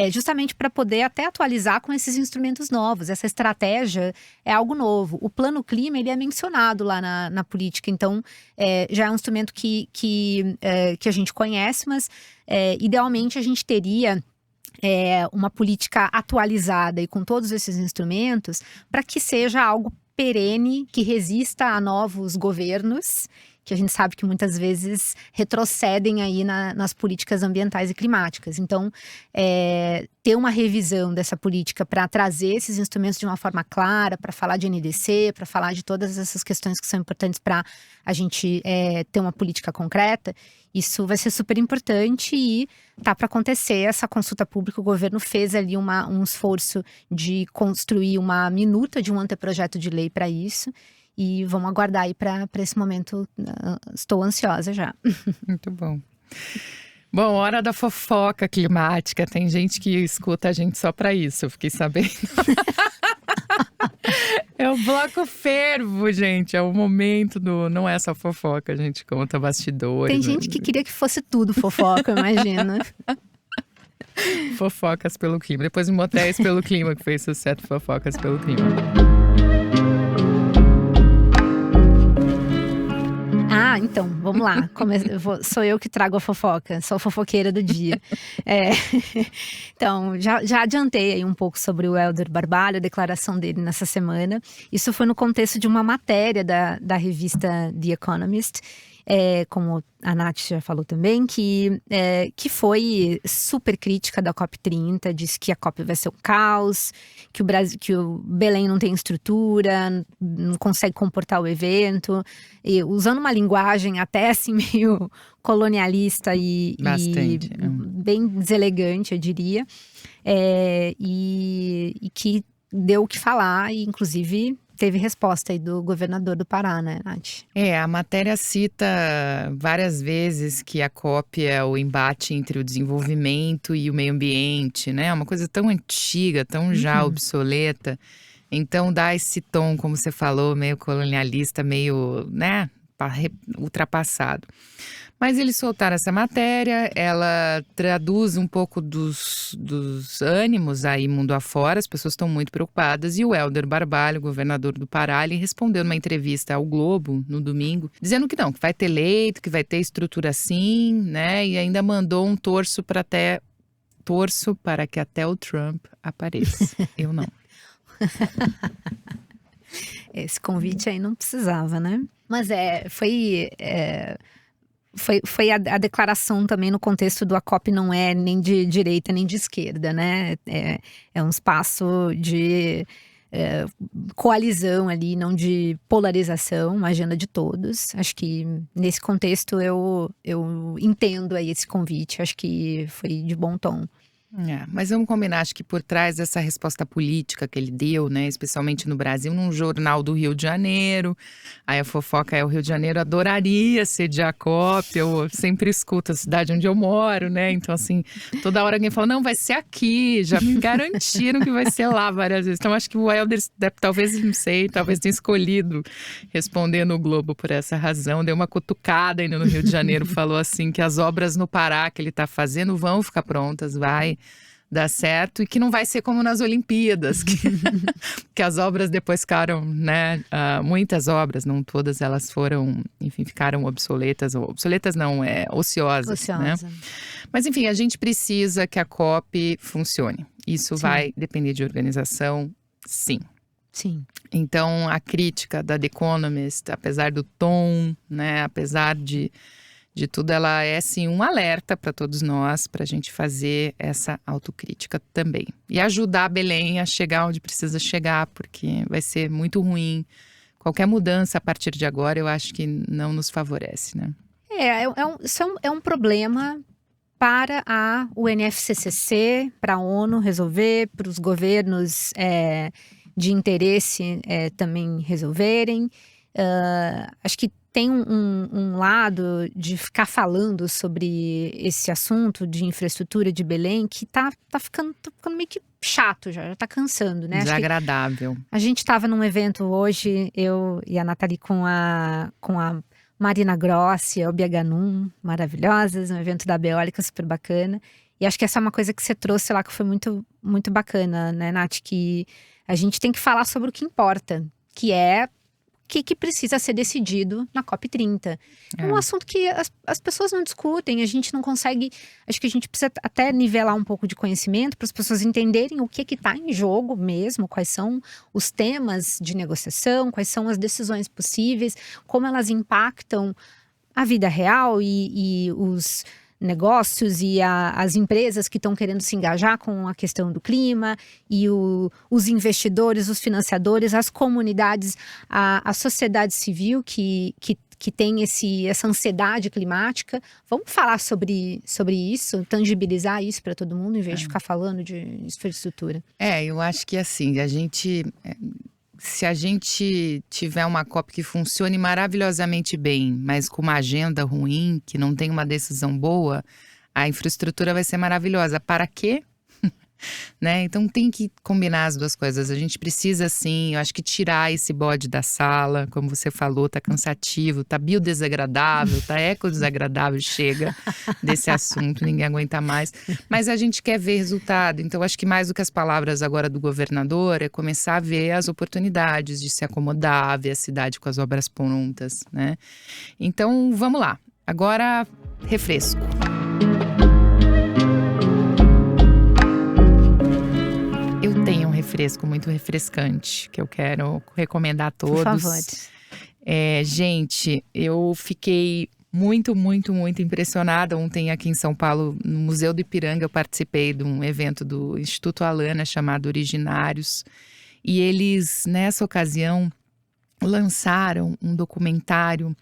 justamente para poder até atualizar com esses instrumentos novos. Essa estratégia é algo novo. O plano clima, ele é mencionado lá na política, então já é um instrumento que a gente conhece, mas idealmente a gente teria uma política atualizada e com todos esses instrumentos para que seja algo perene, que resista a novos governos, que a gente sabe que muitas vezes retrocedem aí nas políticas ambientais e climáticas. Então, ter uma revisão dessa política para trazer esses instrumentos de uma forma clara, para falar de NDC, para falar de todas essas questões que são importantes para a gente ter uma política concreta, isso vai ser super importante e tá para acontecer essa consulta pública. O governo fez ali um esforço de construir uma minuta de um anteprojeto de lei para isso. E vamos aguardar aí para esse momento. Estou ansiosa já. Muito bom. Bom, hora da fofoca climática. Tem gente que escuta a gente só para isso, eu fiquei sabendo. É o bloco fervo, gente. É o momento não é só fofoca, a gente conta bastidores. Tem gente que queria que fosse tudo fofoca, imagina. Fofocas pelo clima. Depois Motéis pelo clima, que fez sucesso, Fofocas pelo clima. então, vamos lá. Sou eu que trago a fofoca, sou a fofoqueira do dia. Então, já adiantei aí um pouco sobre o Helder Barbalho, a declaração dele nessa semana. Isso foi no contexto de uma matéria da revista The Economist, como a Nath já falou também, que foi super crítica da COP30, disse que a COP vai ser um caos, que o Belém não tem estrutura, não consegue comportar o evento, e usando uma linguagem até assim meio colonialista e bem deselegante, eu diria, e que deu o que falar, e inclusive teve resposta aí do governador do Pará, né, Nath? A matéria cita várias vezes que a COP é o embate entre o desenvolvimento e o meio ambiente, né? Uma coisa tão antiga, tão já obsoleta. Então dá esse tom, como você falou, meio colonialista, meio, né, ultrapassado. Mas eles soltaram essa matéria, ela traduz um pouco dos ânimos aí mundo afora, as pessoas estão muito preocupadas. E o Helder Barbalho, governador do Pará, ele respondeu numa entrevista ao Globo no domingo, dizendo que não, que vai ter leito, que vai ter estrutura sim, né? E ainda mandou um torço para que até o Trump apareça. Eu não. Esse convite aí não precisava, né? Mas foi a declaração também no contexto do a COP não é nem de direita nem de esquerda, né? É um espaço de coalizão ali, não de polarização, uma agenda de todos. Acho que nesse contexto eu entendo aí esse convite, acho que foi de bom tom. Mas vamos combinar, acho que por trás dessa resposta política que ele deu, né, especialmente no Brasil, num jornal do Rio de Janeiro, aí a fofoca o Rio de Janeiro adoraria sediar a COP, eu sempre escuto a cidade onde eu moro, né, então assim, toda hora alguém fala, não, vai ser aqui, já me garantiram que vai ser lá várias vezes, então acho que o Helder talvez, não sei, talvez tenha escolhido responder no Globo por essa razão, deu uma cutucada ainda no Rio de Janeiro, falou assim que as obras no Pará que ele está fazendo vão ficar prontas, vai dar certo, e que não vai ser como nas Olimpíadas, que as obras depois ficaram, né, muitas obras, não todas elas foram, enfim, ficaram obsoletas não, ociosas, né? Mas enfim, a gente precisa que a COP funcione, isso vai depender de organização, sim. Então a crítica da The Economist, apesar do tom, né, apesar de tudo, ela é sim um alerta para todos nós, para a gente fazer essa autocrítica também. E ajudar Belém a chegar onde precisa chegar, porque vai ser muito ruim. Qualquer mudança a partir de agora, eu acho que não nos favorece, né? Isso é um problema para a UNFCCC, para a ONU resolver, para os governos de interesse também resolverem. Acho que tem um lado de ficar falando sobre esse assunto de infraestrutura de Belém que tá ficando meio que chato, já tá cansando, né? Desagradável. A gente estava num evento hoje, eu e a Nathalie com a Marina Grossi, a Elbia Ganum, maravilhosas, um evento da Beólica super bacana. E acho que essa é uma coisa que você trouxe lá que foi muito, muito bacana, né, Nath? Que a gente tem que falar sobre o que importa, que é que precisa ser decidido na COP30. É um assunto que as pessoas não discutem, a gente não consegue. Acho que a gente precisa até nivelar um pouco de conhecimento para as pessoas entenderem o que está em jogo mesmo, quais são os temas de negociação, quais são as decisões possíveis, como elas impactam a vida real e os negócios e as empresas que estão querendo se engajar com a questão do clima e os investidores, os financiadores, as comunidades, a sociedade civil que tem essa ansiedade climática. Vamos falar sobre isso, tangibilizar isso para todo mundo, em vez de ficar falando de infraestrutura. Eu acho que assim, se a gente tiver uma COP que funcione maravilhosamente bem, mas com uma agenda ruim, que não tem uma decisão boa, a infraestrutura vai ser maravilhosa. Para quê? Né? Então tem que combinar as duas coisas. A gente precisa, sim, eu acho que tirar esse bode da sala, como você falou, tá cansativo, tá biodesagradável, tá ecodesagradável, chega desse assunto, ninguém aguenta mais. Mas a gente quer ver resultado. Então acho que mais do que as palavras agora do governador, é começar a ver as oportunidades de se acomodar, ver a cidade com as obras prontas, né? Então vamos lá. Agora, refresco. Eu tenho um refresco muito refrescante que eu quero recomendar a todos. Por favor. Gente, eu fiquei muito impressionada. Ontem aqui em São Paulo, no Museu do Ipiranga, eu participei de um evento do Instituto Alana chamado Originários. E eles, nessa ocasião, lançaram um documentário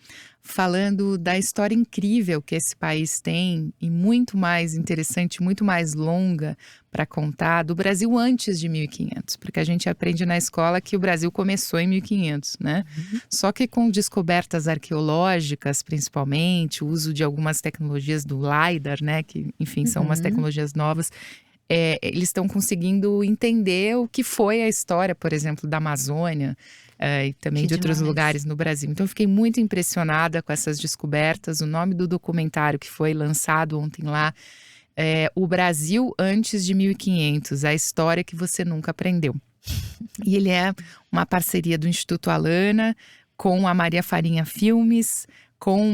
falando da história incrível que esse país tem e muito mais interessante, muito mais longa para contar do Brasil antes de 1500, porque a gente aprende na escola que o Brasil começou em 1500, né? Só que com descobertas arqueológicas, principalmente, o uso de algumas tecnologias do LiDAR, né? Que, enfim, são umas tecnologias novas. Eles estão conseguindo entender o que foi a história, por exemplo, da Amazônia, e também de outros lugares no Brasil. Então eu fiquei muito impressionada com essas descobertas. O nome do documentário que foi lançado ontem lá é O Brasil Antes de 1500, a história que você nunca aprendeu. E ele é uma parceria do Instituto Alana com a Maria Farinha Filmes,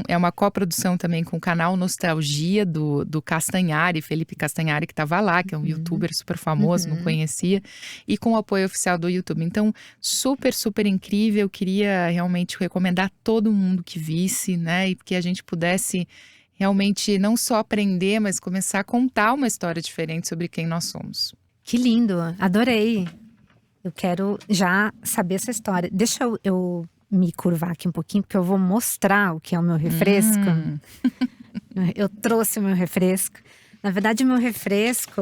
é uma coprodução também com o canal Nostalgia do Castanhari, Felipe Castanhari, que estava lá, que é um youtuber super famoso, não conhecia, e com o apoio oficial do YouTube. Então, super incrível. Eu queria realmente recomendar a todo mundo que visse, né? E que a gente pudesse realmente não só aprender, mas começar a contar uma história diferente sobre quem nós somos. Que lindo, adorei. Eu quero já saber essa história. Deixa eu me curvar aqui um pouquinho, porque eu vou mostrar o que é o meu refresco. Eu trouxe o meu refresco. Na verdade, o meu refresco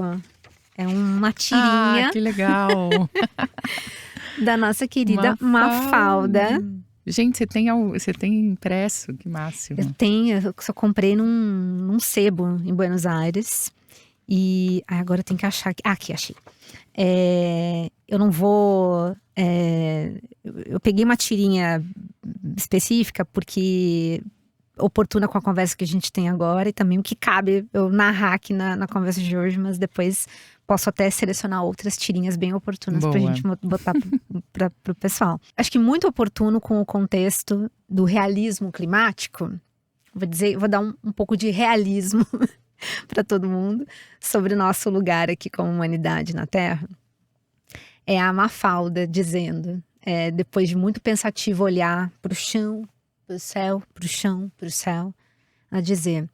é uma tirinha. Ah, que legal! Da nossa querida Mafalda. Gente, você tem impresso? Que máximo. Eu só comprei num sebo em Buenos Aires. E agora eu tenho que achar aqui. Aqui, achei. Eu não vou… eu peguei uma tirinha específica porque oportuna com a conversa que a gente tem agora e também o que cabe eu narrar aqui na conversa de hoje, mas depois posso até selecionar outras tirinhas bem oportunas pra gente botar pro pessoal. Acho que muito oportuno com o contexto do realismo climático. Vou dar um pouco de realismo para todo mundo sobre o nosso lugar aqui como humanidade na Terra. É a Mafalda dizendo, depois de muito pensativo olhar para o chão, para o céu, para o chão, para o céu, a dizer: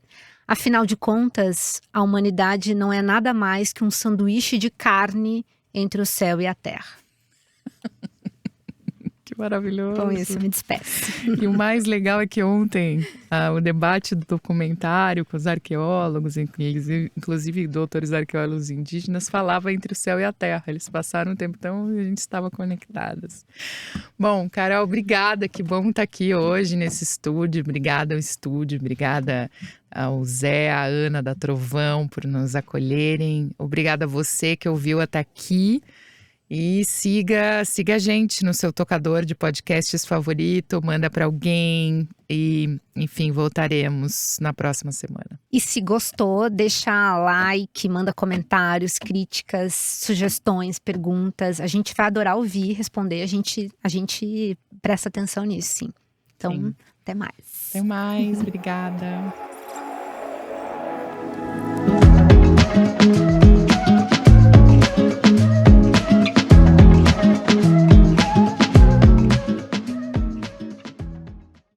afinal de contas, a humanidade não é nada mais que um sanduíche de carne entre o céu e a terra. Que maravilhoso. Com isso, me despeço. E o mais legal é que ontem, o debate do documentário com os arqueólogos, inclusive doutores arqueólogos indígenas, falava entre o céu e a terra. Eles passaram um tempo tão e a gente estava conectadas. Bom, Carol, obrigada. Que bom estar aqui hoje nesse estúdio. Obrigada ao estúdio, obrigada ao Zé, à Ana da Trovão por nos acolherem. Obrigada a você que ouviu até aqui. E siga a gente no seu tocador de podcasts favorito, manda para alguém e, enfim, voltaremos na próxima semana. E se gostou, deixa like, manda comentários, críticas, sugestões, perguntas. A gente vai adorar ouvir e responder. A gente presta atenção nisso, sim. Então, sim. Até mais. Até mais, obrigada.